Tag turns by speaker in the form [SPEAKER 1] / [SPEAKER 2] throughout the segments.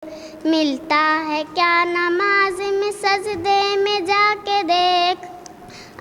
[SPEAKER 1] ملتا ہے کیا نماز میں سجدے میں جا کے دیکھ،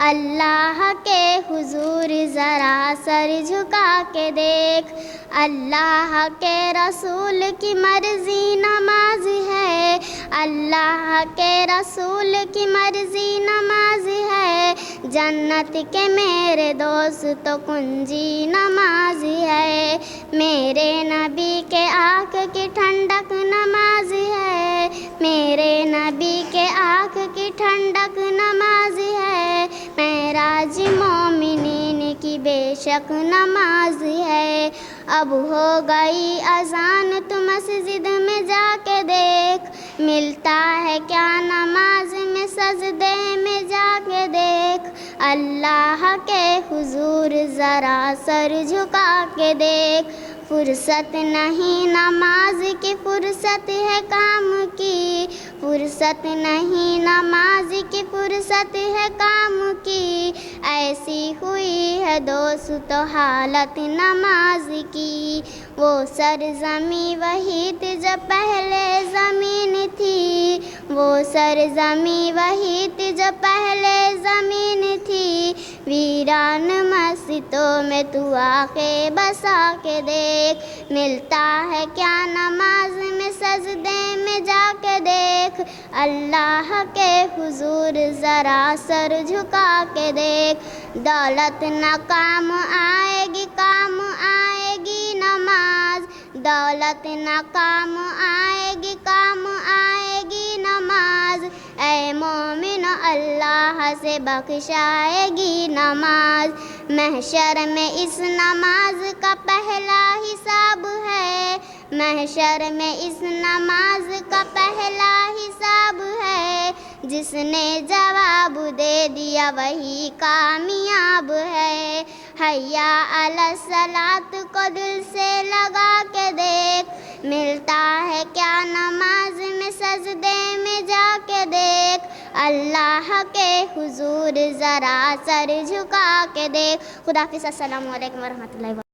[SPEAKER 1] اللہ کے حضور ذرا سر جھکا کے دیکھ، اللہ کے رسول کی مرضی نماز ہے، اللہ کے رسول کی مرضی نماز ہے، جنت کے میرے دوست کنجی نماز ہے، میرے نبی کے آنکھ کی ٹھنڈک نماز ہے، میرے نبی کے آنکھ کی ٹھنڈک نماز ہے، معراج مومنین کی بے شک نماز ہے، اب ہو گئی اذان تو مسجد میں جا کے دیکھ، ملتا ہے کیا نماز میں سجدے میں جا کے دیکھ، اللہ کے حضور ذرا سر جھکا کے دیکھ، فرصت نہیں نماز کی فرصت ہے کام کی، فرصت نہیں نماز کی فرصت ہے کام کی، ایسی ہوئی ہے دوست حالت نماز کی، وہ سرزمین وہی تھی جو پہلے زمین تھی، وہ سرزمین وہی تھی جو پہلے زمین تھی، ویران مسجدوں میں تو آ کے بسا کے دیکھ، ملتا ہے کیا نماز میں سجدے میں جا کے دیکھ، اللہ کے حضور ذرا سر جھکا کے دیکھ، دولت نہ کام آئے گی کام آئے گی نماز، دولت نہ کام آئے گی کام آئے گی نماز، اے مومن اللہ سے بخشائے گی نماز، محشر میں اس نماز کا پہلا حساب ہے، محشر میں اس نماز کا پہلا حساب ہے، جس نے جواب دے دیا وہی کامیاب ہے، حیا علی الصلاۃ کو دل سے لگا کے دیکھ، ملتا ہے کیا نماز میں سجدے میں جا کے دیکھ، اللہ کے حضور ذرا سر جھکا کے دیکھ۔ خدا حافظ، السلام علیکم ورحمۃ اللہ وبرکاتہ۔